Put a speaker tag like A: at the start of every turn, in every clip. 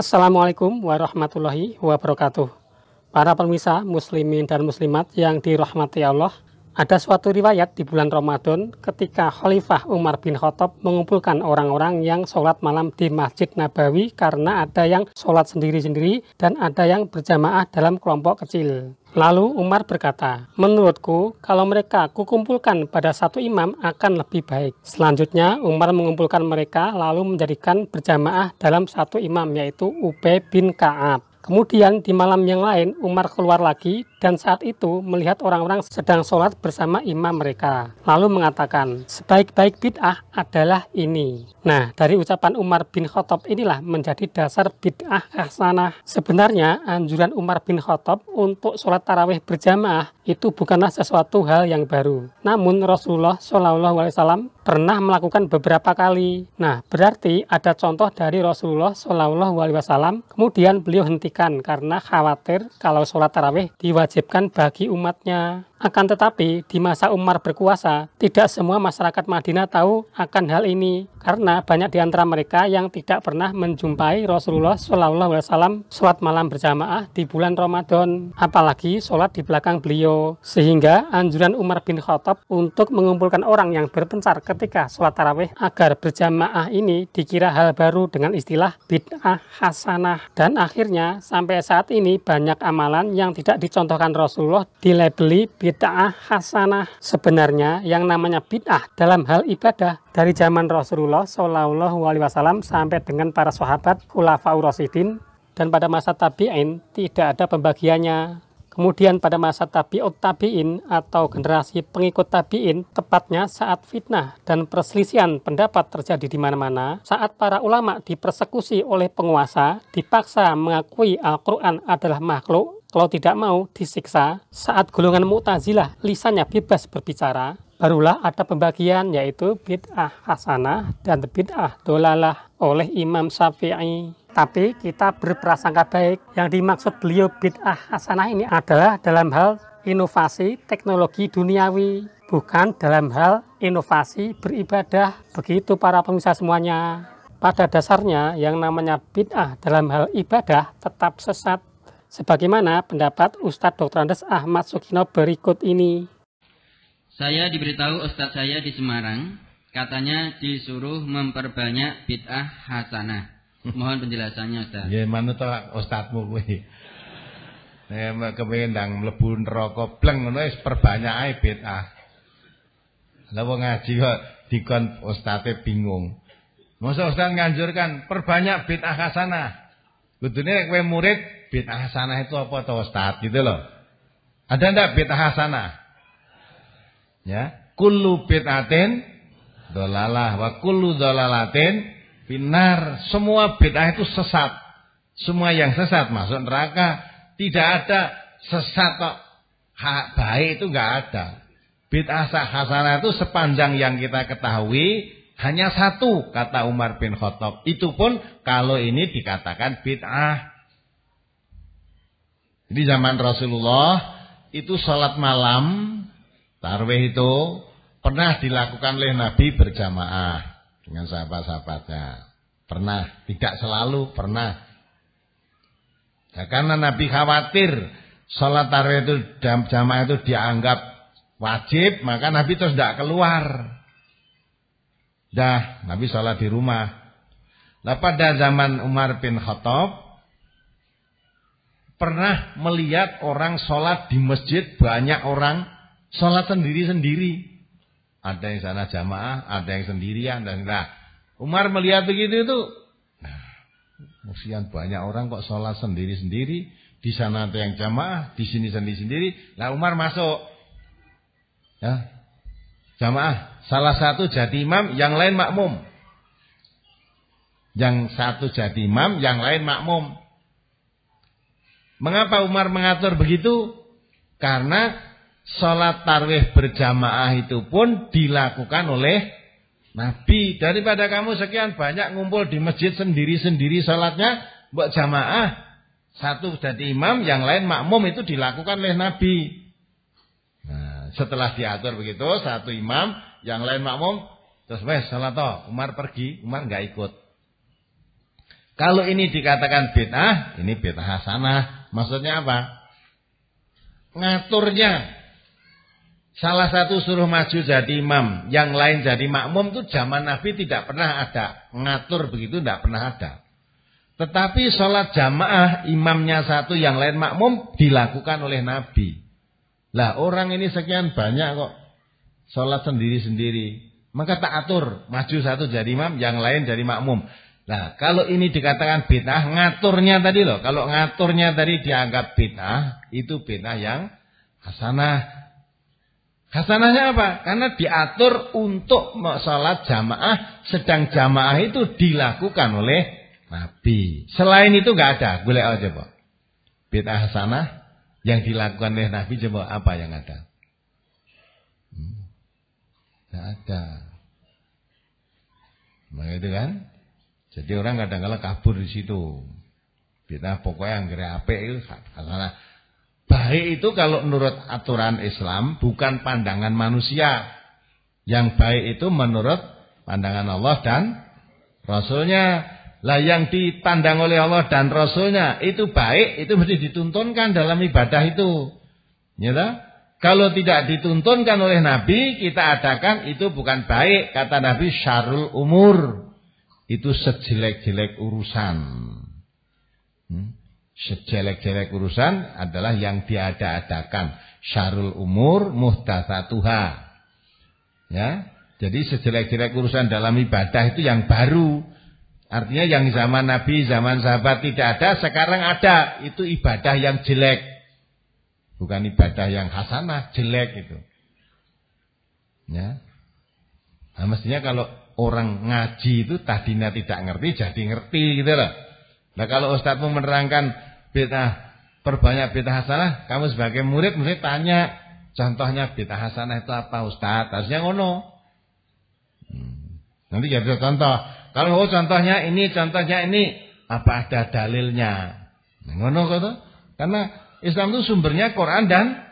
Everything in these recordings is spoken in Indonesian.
A: Assalamualaikum warahmatullahi wabarakatuh. Para pemirsa muslimin dan muslimat yang dirahmati Allah, ada suatu riwayat di bulan Ramadan ketika Khalifah Umar bin Khattab mengumpulkan orang-orang yang sholat malam di Masjid Nabawi karena ada yang sholat sendiri-sendiri dan ada yang berjamaah dalam kelompok kecil. Lalu Umar berkata, menurutku kalau mereka kukumpulkan pada satu imam akan lebih baik. Selanjutnya Umar mengumpulkan mereka lalu menjadikan berjamaah dalam satu imam yaitu Ubay bin Ka'ab. Kemudian di malam yang lain Umar keluar lagi dan saat itu melihat orang-orang sedang sholat bersama imam mereka. Lalu mengatakan, sebaik-baik bid'ah adalah ini. Nah, dari ucapan Umar bin Khattab inilah menjadi dasar bid'ah hasanah. Sebenarnya anjuran Umar bin Khattab untuk sholat tarawih berjamaah itu bukanlah sesuatu hal yang baru. Namun Rasulullah SAW pernah melakukan beberapa kali. Nah, berarti ada contoh dari Rasulullah SAW, kemudian beliau hentikan karena khawatir kalau sholat tarawih diwajibkan bagi umatnya. Akan tetapi di masa Umar berkuasa, tidak semua masyarakat Madinah tahu akan hal ini karena banyak di antara mereka yang tidak pernah menjumpai Rasulullah SAW sholat malam berjamaah di bulan Ramadan, apalagi sholat di belakang beliau. Sehingga anjuran Umar bin Khattab untuk mengumpulkan orang yang berpencar ketika sholat tarawih agar berjamaah ini dikira hal baru dengan istilah bid'ah hasanah. Dan akhirnya sampai saat ini banyak amalan yang tidak dicontohkan Rasulullah dilabeli bid'ah hasanah. Sebenarnya yang namanya bid'ah dalam hal ibadah dari zaman Rasulullah SAW sampai dengan para sahabat Khulafaur Rasyidin dan pada masa tabi'in tidak ada pembagiannya. Kemudian pada masa tabi'ut tabi'in atau generasi pengikut tabi'in, tepatnya saat fitnah dan perselisihan pendapat terjadi di mana-mana, saat para ulama dipersekusi oleh penguasa, dipaksa mengakui Al-Quran adalah makhluk, kalau tidak mau disiksa, saat golongan Mu'tazilah lisannya bebas berbicara, barulah ada pembagian yaitu bid'ah hasanah dan bid'ah dolalah oleh Imam Syafi'i. Tapi kita berprasangka baik, yang dimaksud beliau bid'ah hasanah ini adalah dalam hal inovasi teknologi duniawi, bukan dalam hal inovasi beribadah. Begitu para pemirsa semuanya. Pada dasarnya yang namanya bid'ah dalam hal ibadah tetap sesat. Sebagaimana pendapat Ustadz Dr. Andes Ahmad Sukino berikut ini.
B: Saya diberitahu Ustadz saya di Semarang, katanya disuruh memperbanyak bid'ah hasanah. Mohon penjelasannya, Ustaz.
C: Ya, mana tuh ustadzmu kuwi. Nek kepengin ndang mlebu neraka bleng ngono wis perbanyak ae bid'ah. Lah wong ngaji kok dikon ustadze bingung. Masa ustaz nganjurkan perbanyak bid'ah hasanah. Kudune kowe murid bid'ah hasanah itu apa toh ustaz gitu loh. Ada ndak bid'ah hasanah? Ya, kullu bid'atin dolalah wa kullu dolalatin binar. Semua bid'ah itu sesat. Semua yang sesat masuk neraka. Tidak ada sesat kok baik itu enggak ada. Bid'ah hasanah itu sepanjang yang kita ketahui hanya satu, kata Umar bin Khattab. Itu pun kalau ini dikatakan bid'ah. Jadi zaman Rasulullah itu sholat malam tarawih itu pernah dilakukan oleh Nabi berjamaah dengan sahabat-sahabatnya. Pernah, tidak selalu, pernah. Ya, karena Nabi khawatir sholat tarawih itu jamaah itu dianggap wajib, maka Nabi terus tidak keluar. Dah, Nabi sholat di rumah. Nah, pada zaman Umar bin Khattab pernah melihat orang sholat di masjid, banyak orang sholat sendiri-sendiri. Ada yang sana jamaah, ada yang sendirian. Nah, Umar melihat begitu itu, nah, musian banyak orang kok sholat sendiri-sendiri. Di sana ada yang jamaah, di sini sendiri-sendiri. Nah, Umar masuk. Ya, jamaah, salah satu jadi imam, yang lain makmum. Yang satu jadi imam, yang lain makmum. Mengapa Umar mengatur begitu? Karena sholat tarawih berjamaah itu pun dilakukan oleh Nabi. Daripada kamu sekian banyak ngumpul di masjid sendiri-sendiri sholatnya, buat jamaah, satu jadi imam, yang lain makmum, itu dilakukan oleh Nabi. Nah, setelah diatur begitu, satu imam, yang lain makmum, terus wes sholat toh, Umar pergi, Umar nggak ikut. Kalau ini dikatakan bid'ah, ini bid'ah hasanah. Maksudnya apa? Ngaturnya. Salah satu suruh maju jadi imam, yang lain jadi makmum itu zaman Nabi tidak pernah ada. Ngatur begitu tidak pernah ada. Tetapi sholat jamaah, imamnya satu, yang lain makmum, dilakukan oleh Nabi. Lah orang ini sekian banyak kok sholat sendiri-sendiri. Maka tak atur, maju satu jadi imam, yang lain jadi makmum. Nah kalau ini dikatakan bid'ah, ngaturnya tadi loh. Kalau ngaturnya tadi dianggap bid'ah, itu bid'ah yang hasanah. Hasanahnya apa? Karena diatur untuk sholat jamaah, sedang jamaah itu dilakukan oleh Nabi. Selain itu nggak ada. Boleh aja Pak. Bid'ah hasanah yang dilakukan oleh Nabi, coba apa yang ada? Nggak ada. Begitu kan? Jadi orang kadang-kadang kabur di situ. Bid'ah pokoknya yang kira apik itu hasanah. Baik itu kalau menurut aturan Islam bukan pandangan manusia. Yang baik itu menurut pandangan Allah dan Rasulnya. Lah yang dipandang oleh Allah dan Rasulnya itu baik, itu mesti dituntunkan dalam ibadah itu. Ya tak? Kalau tidak dituntunkan oleh Nabi, kita adakan itu bukan baik. Kata Nabi, syarrul umur. Itu sejelek-jelek urusan. Sejelek-jelek urusan adalah yang diada-adakan. Syarrul umur muhdatsatuha. Ya, jadi sejelek-jelek urusan dalam ibadah itu yang baru. Artinya yang zaman Nabi, zaman sahabat tidak ada, sekarang ada. Itu ibadah yang jelek. Bukan ibadah yang hasanah, jelek itu. Ya. Nah, mestinya kalau orang ngaji itu tadinya tidak ngerti jadi ngerti gitu loh. Nah kalau Ustadzmu menerangkan bid'ah, perbanyak bid'ah hasanah, kamu sebagai murid mesti tanya, contohnya bid'ah hasanah itu apa Ustadz? Harusnya ngono. Nanti jadi contoh. Kalau contohnya ini, apa ada dalilnya? Nah, ngono gitu. Karena Islam itu sumbernya Quran dan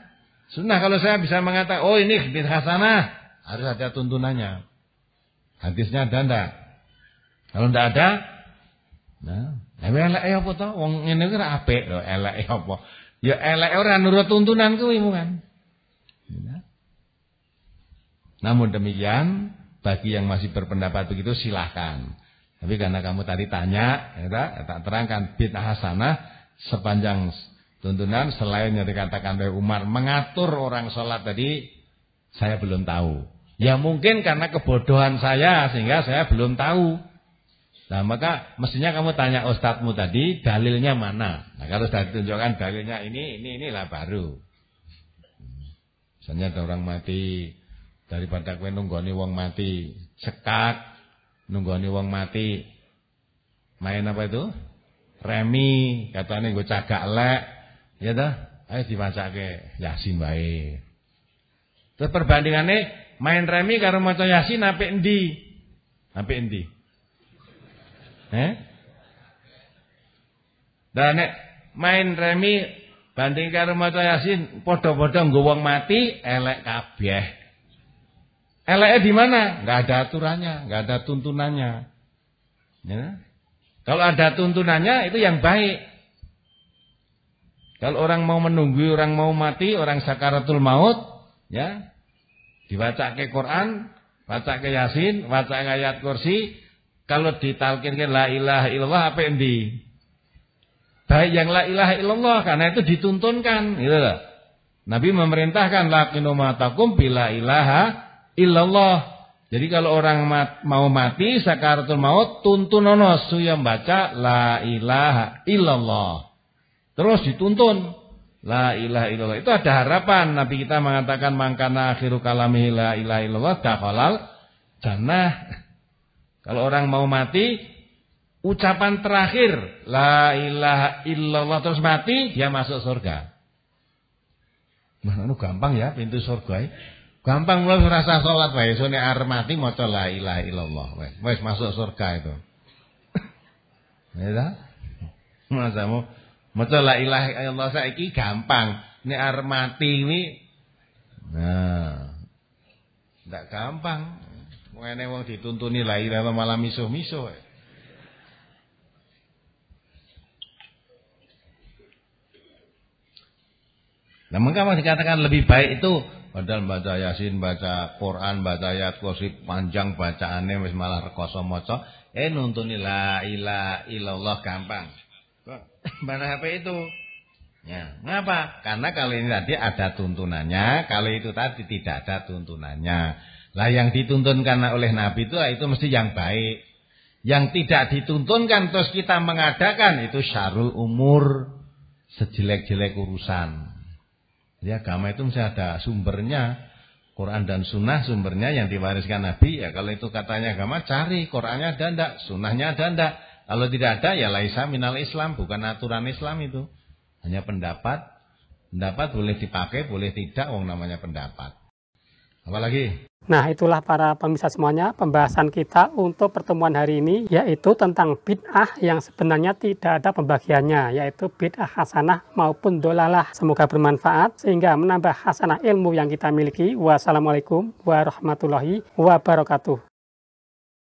C: Sunnah. Kalau saya bisa mengatakan, oh ini bid'ah hasanah, harus ada tuntunannya. Hadisnya ada enggak? Kalau enggak ada, nah, elek apa to? Wong ngene iki ra apik lho, elek apa? Ya elek ora nurut tuntunan kuwi kan. Namun demikian, bagi yang masih berpendapat begitu silahkan. Tapi karena kamu tadi tanya, ya tak terangkan bid'ah hasanah sepanjang tuntunan selain yang dikatakan oleh Umar mengatur orang sholat tadi, saya belum tahu. Ya mungkin karena kebodohan saya sehingga saya belum tahu. Nah maka mestinya kamu tanya ustadzmu tadi dalilnya mana. Nah kalau sudah ditunjukkan dalilnya inilah baru. Misalnya ada orang mati, daripada kowe nunggoni wong mati sekat, nunggoni wong mati main apa itu? Remi, katanya gue cagak lek, ya dah, ayo dibacake Yasin bae. Terus perbandingannya main remi karo maca Yasin apik endi? Apik endi? Dan nek main remi banding karo maca Yasin padha-padha nggo wong mati elek kabeh. Eleknya di mana? Enggak ada aturannya, enggak ada tuntunannya. Ya. Kalau ada tuntunannya itu yang baik. Kalau orang mau menunggu, orang mau mati, orang sakaratul maut, ya, dibaca ke Quran, baca ke Yasin, baca ke ayat kursi. Kalau ditalkinkan la ilaha illallah apa endi? Baik yang la ilaha illallah karena itu dituntunkan, gitu loh. Nabi memerintahkan laqinu matakum bila ilaha illallah. Jadi kalau orang mau mati sakaratul maut tuntunono yang baca la ilaha illallah. Terus dituntun la ilaha illallah. Itu ada harapan. Nabi kita mengatakan mangkana akhiru kalamihi la ilaha illallah dakhalal jannah. Kalau orang mau mati ucapan terakhir la ilaha illallah terus mati, dia masuk surga. Mana gampang ya pintu surga. Gampang mulai rasa sholat wae, sone arep mati maca la ilaha illallah wis masuk surga itu. Ya. Masamu maca la ilaha illallah saiki gampang. Nek arep mati ini nah ndak gampang. Wene wong dituntuni la ilaha illallah malah misuh-misuh. Nah, mengapa dikatakan lebih baik itu? Padahal baca Yasin, baca Quran, baca ayat kursi panjang bacaannya wis malah rekoso maca, nuntuni la ilaha illallah gampang. Kok mana HP itu? Ya, ngapa? Karena kalau ini tadi ada tuntunannya, kalau itu tadi tidak ada tuntunannya. Lah yang dituntunkan oleh Nabi itu mesti yang baik. Yang tidak dituntunkan terus kita mengadakan itu syarul umur, sejelek-jelek urusan. Jadi agama itu mesti ada sumbernya. Quran dan sunnah sumbernya yang diwariskan Nabi. Ya kalau itu katanya agama, cari Qurannya ada enggak, sunnahnya ada enggak. Kalau tidak ada ya laisa minal Islam, bukan aturan Islam itu. Hanya pendapat. Pendapat boleh dipakai, boleh tidak, wong namanya pendapat. Apalagi?
A: Nah, itulah para pemirsa semuanya pembahasan kita untuk pertemuan hari ini, yaitu tentang bid'ah yang sebenarnya tidak ada pembagiannya, yaitu bid'ah hasanah maupun dolalah. Semoga bermanfaat sehingga menambah hasanah ilmu yang kita miliki. Wassalamualaikum warahmatullahi wabarakatuh.